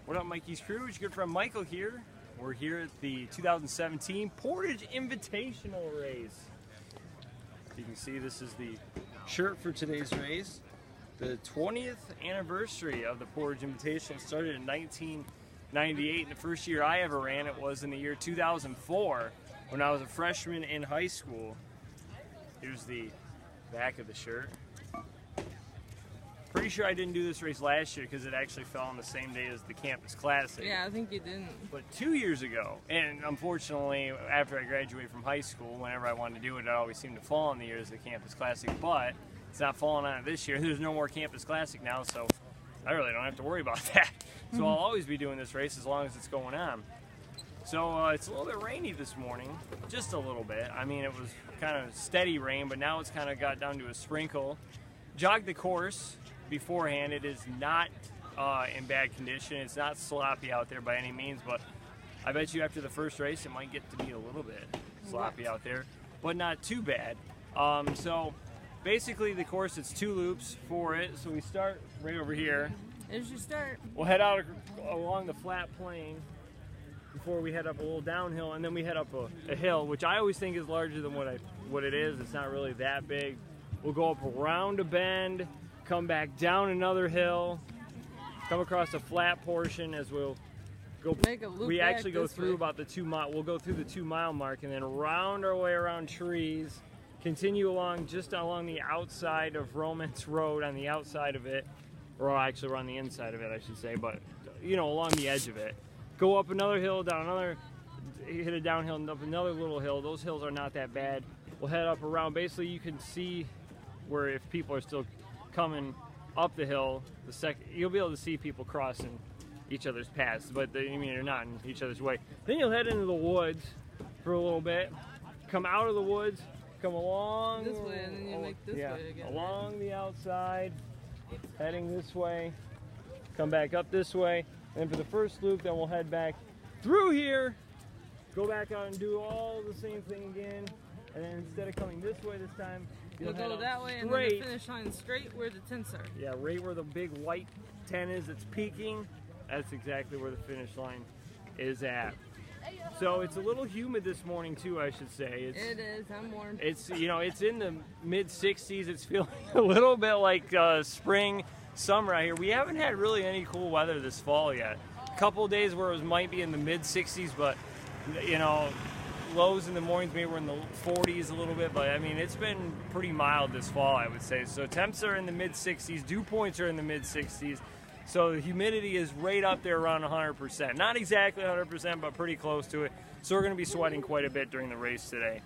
What up, Mikey's crew? It's your good friend Michael here. We're here at the 2017 Portage Invitational race. You can see this is the shirt for today's race. The 20th anniversary of the Portage Invitational started in 1998, and the first year I ever ran it was in the year 2004 when I was a freshman in high school. Here's the back of the shirt. Pretty sure I didn't do this race last year because it actually fell on the same day as the Campus Classic. Yeah, I think you didn't. But 2 years ago, and unfortunately after I graduated from high school, whenever I wanted to do it, it always seemed to fall on the year as the Campus Classic, but it's not falling on it this year. There's no more Campus Classic now, so I really don't have to worry about that. So I'll always be doing this race as long as it's going on. So it's a little bit rainy this morning, just a little bit. I mean, it was kind of steady rain, but now it's kind of got down to a sprinkle. Jogged the course beforehand. It is not in bad condition. It's not sloppy out there by any means, but I bet you after the first race it might get to be a little bit sloppy out there, but not too bad. So basically the course, it's 2 loops for it. So we start right over here. There's your start. We'll head out along the flat plain before we head up a little downhill, and then we head up a hill, which I always think is larger than what it is. It's not really that big. We'll go up around a bend, come back down another hill, come across a flat portion as we'll go. Make a loop. We back actually go this through way. about the 2 mile. We'll go through the 2 mile mark and then round our way around trees, continue along just along the outside of Romance Road, on the outside of it, or actually we're on the inside of it, I should say, but you know, along the edge of it. Go up another hill, down another, hit a downhill, and up another little hill. Those hills are not that bad. We'll head up around. Basically, you can see where if people are still coming up the hill, you'll be able to see people crossing each other's paths, but they're not in each other's way. Then you'll head into the woods for a little bit, come out of the woods, come along This way, and then you make this way again. Along the outside, heading this way, come back up this way, and then for the first loop, then we'll head back through here, go back out and do all the same thing again, and then instead of coming this way this time, You'll go that way, and then the finish line straight where the tents are. Yeah, right where the big white tent is that's peaking, that's exactly where the finish line is at. So it's a little humid this morning too, I should say. It is, I'm warm. It's, you know, it's in the mid-60s. It's feeling a little bit like spring, summer out here. We haven't had really any cool weather this fall yet. A couple of days where it might be in the mid-60s, but you know, lows in the mornings maybe we're in the 40s a little bit, but I mean it's been pretty mild this fall, I would say. So temps are in the mid-60s, dew points are in the mid-60s, so the humidity is right up there around 100%. Not exactly 100%, but pretty close to it. So we're going to be sweating quite a bit during the race today.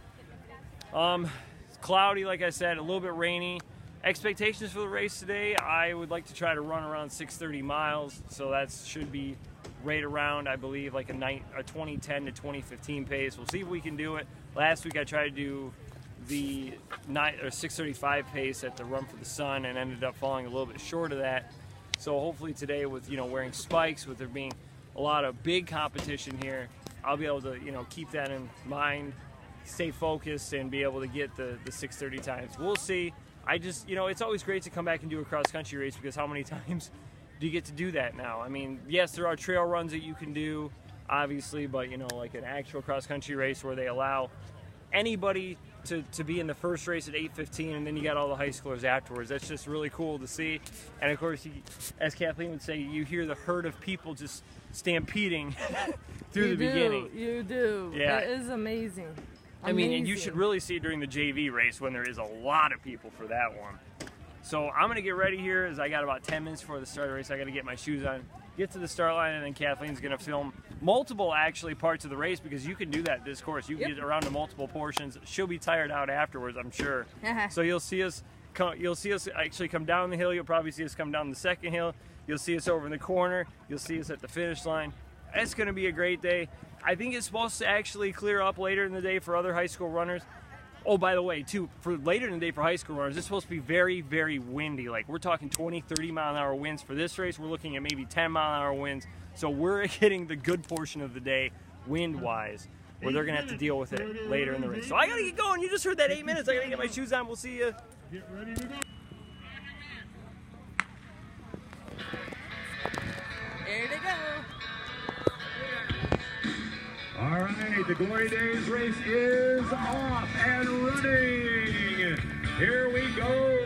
It's cloudy, like I said, a little bit rainy. Expectations for the race today, I would like to try to run around 630 miles, so that should be right around, I believe, like a 2010 to 2015 pace. We'll see if we can do it. Last week I tried to do the 635 pace at the Run for the Sun and ended up falling a little bit short of that. So hopefully today, with wearing spikes, with there being a lot of big competition here, I'll be able to keep that in mind, stay focused, and be able to get the 630 times. We'll see. I just, it's always great to come back and do a cross-country race, because how many times do you get to do that now? I mean, yes, there are trail runs that you can do, obviously, but, like an actual cross-country race where they allow anybody to be in the first race at 8:15, and then you got all the high schoolers afterwards. That's just really cool to see. And, of course, as Kathleen would say, you hear the herd of people just stampeding through the beginning. You do. Yeah. It is amazing. I mean, and you should really see it during the JV race when there is a lot of people for that one. So I'm going to get ready here, as I got about 10 minutes before the start of the race. I got to get my shoes on, get to the start line, and then Kathleen's going to film multiple, actually, parts of the race, because you can do that this course. You can get around to multiple portions. She'll be tired out afterwards, I'm sure. So you'll see us actually come down the hill. You'll probably see us come down the second hill. You'll see us over in the corner. You'll see us at the finish line. It's going to be a great day. I think it's supposed to actually clear up later in the day for other high school runners. Oh, by the way, too, for later in the day for high school runners, it's supposed to be very, very windy. Like, we're talking 20, 30 mile an hour winds. For this race, we're looking at maybe 10 mile an hour winds. So we're hitting the good portion of the day wind-wise, where they're going to have to deal with it later in the race. So I got to get going. You just heard that 8 minutes. I got to get my shoes on. We'll see you. Get ready to go. There they go. All right, the Glory Days race is off and running. Here we go.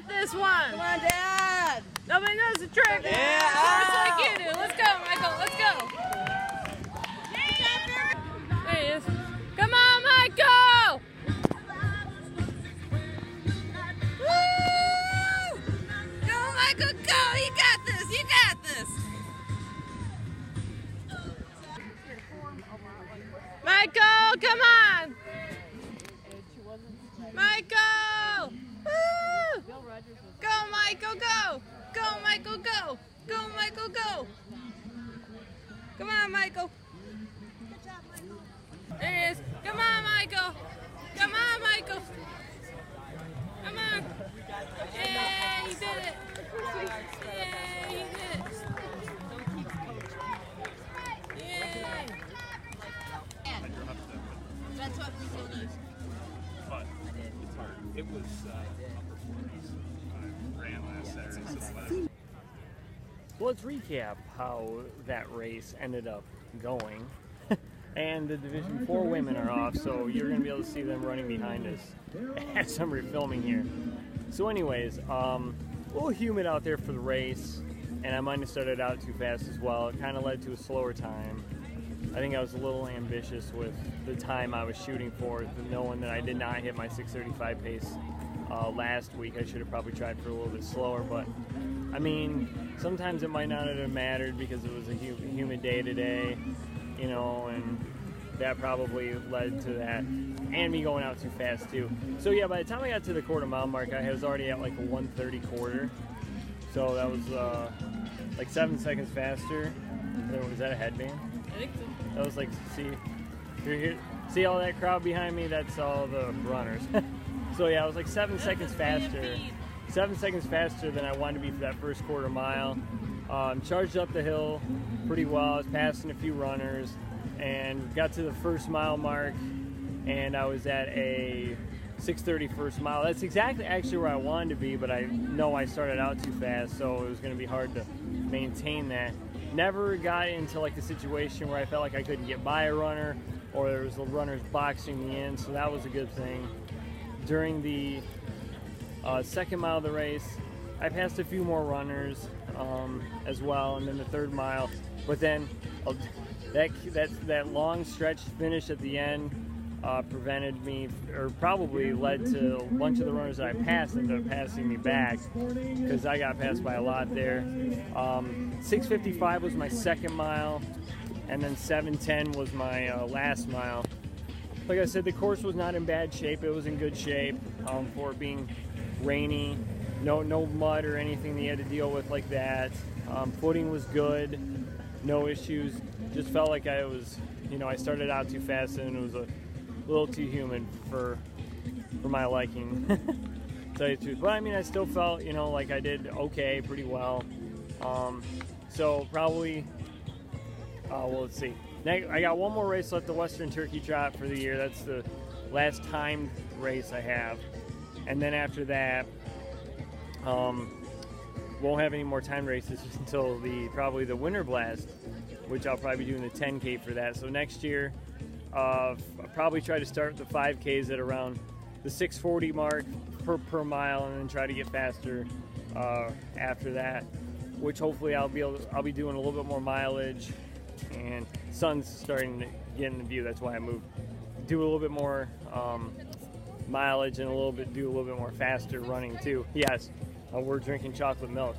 This one. Come on, Dad. Nobody knows the trick. Yeah. Just like you do. Let's go, Michael. Let's go. There he is. Come on, Michael. Woo! Go, Michael. Go. You got this. You got this. Michael, come on. Michael. Woo! Go, Michael, go! Go, Michael, go! Go, Michael, go! Come on, Michael! Good job, Michael. There he is! Come on, Michael! Come on, Michael! Come on! Yay, he did it! Yay, he did it! Yay! That's what we do. But it's hard. It was upper 40s. I ran last Saturday, so Well, let's recap how that race ended up going. And the Division 4 women are off, so you're going to be able to see them running behind us as I'm refilming here. So anyways, a little humid out there for the race, and I might have started out too fast as well. It kind of led to a slower time. I think I was a little ambitious with the time I was shooting for, knowing that I did not hit my 6:35 pace last week. I should have probably tried for a little bit slower, but I mean, sometimes it might not have mattered because it was a humid day today, you know, and that probably led to that, and me going out too fast too. So yeah, by the time I got to the quarter mile mark, I was already at like a 1:30 quarter, so that was like 7 seconds faster. Was that a headband? I think so. That was like, see all that crowd behind me? That's all the runners. So yeah, I was like 7 seconds faster. 7 seconds faster than I wanted to be for that first quarter mile. Charged up the hill pretty well. I was passing a few runners and got to the first mile mark, and I was at a 6:30 first mile. That's exactly actually where I wanted to be, but I know I started out too fast, so it was going to be hard to maintain that. Never got into like the situation where I felt like I couldn't get by a runner or there was the runners boxing me in, so that was a good thing. During the second mile of the race, I passed a few more runners as well, and then the third mile, but then that long stretch finish at the end prevented me, or probably led to a bunch of the runners that I passed ended up passing me back because I got passed by a lot there. 6:55 was my second mile, and then 7:10 was my last mile. Like I said, the course was not in bad shape. It was in good shape for it being rainy. No mud or anything that you had to deal with like that. Footing was good, no issues. Just felt like I was, I started out too fast and it was a little too humid for my liking, to tell you the truth. But I mean, I still felt, like I did okay, pretty well. So probably, well, let's see. I got one more race left, the Western Turkey Trot for the year. That's the last timed race I have. And then after that, won't have any more time races until probably the Winter Blast, which I'll probably be doing the 10K for that. So next year, I'll probably try to start the 5Ks at around the 6:40 mark per mile, and then try to get faster after that. Which hopefully I'll be doing a little bit more mileage, and sun's starting to get in the view. That's why I moved. Do a little bit more mileage and do a little bit more faster running too. Yes, we're drinking chocolate milk.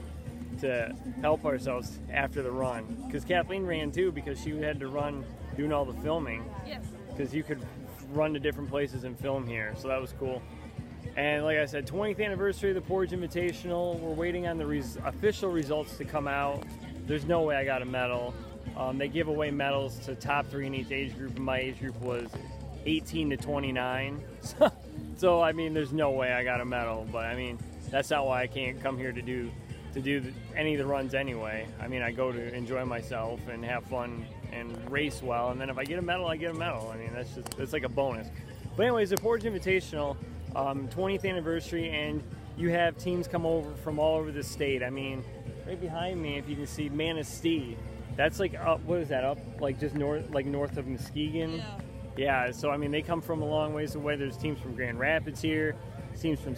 to help ourselves after the run. Because Kathleen ran too, because she had to run doing all the filming. Yes. Because you could run to different places and film here, so that was cool. And like I said, 20th anniversary of the Portage Invitational. We're waiting on the official results to come out. There's no way I got a medal. They give away medals to top 3 in each age group, and my age group was 18 to 29. So I mean, there's no way I got a medal, but I mean, that's not why I can't come here to do any of the runs anyway. I mean, I go to enjoy myself and have fun and race well, and then if I get a medal, I get a medal. I mean, that's like a bonus. But anyways, the Portage Invitational, 20th anniversary, and you have teams come over from all over the state. I mean, right behind me, if you can see, Manistee. That's like up, what is that, up like just north of Muskegon? Yeah. Yeah, so I mean, they come from a long ways away. There's teams from Grand Rapids here, teams from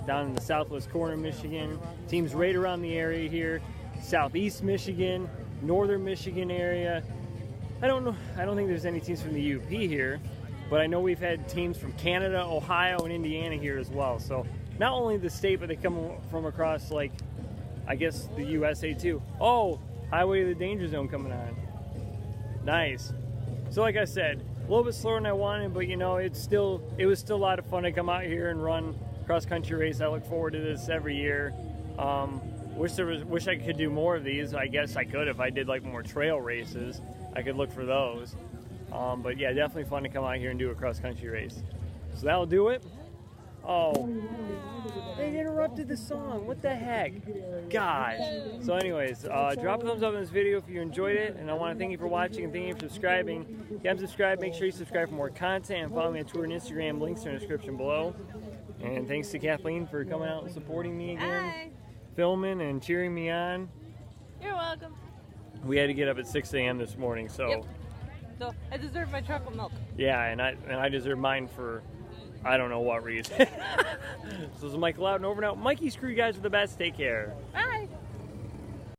down in the southwest corner of Michigan, teams right around the area here, southeast Michigan, northern Michigan area. I don't think there's any teams from the UP here, but I know we've had teams from Canada, Ohio, and Indiana here as well. So not only the state, but they come from across, like, I guess the USA too. Oh, Highway to the Danger Zone coming on. Nice. So like I said, a little bit slower than I wanted, but you know, it was still a lot of fun to come out here and run cross-country race. I look forward to this every year. Wish I could do more of these. I guess I could if I did like more trail races. I could look for those. But yeah, definitely fun to come out here and do a cross-country race. So that'll do it. Oh, they interrupted the song. What the heck? Gosh. So anyways, drop a thumbs up on this video if you enjoyed it. And I want to thank you for watching and thank you for subscribing. If you haven't subscribed, make sure you subscribe for more content. And follow me on Twitter and Instagram. Links are in the description below. And thanks to Kathleen for coming out and supporting me again. Hi. Filming and cheering me on. You're welcome. We had to get up at 6 a.m. this morning, so... Yep. So I deserve my chocolate milk. Yeah, and I deserve mine for... I don't know what reason. So this is Michael out and over and out. Mikey, screw you guys are the best. Take care. Bye.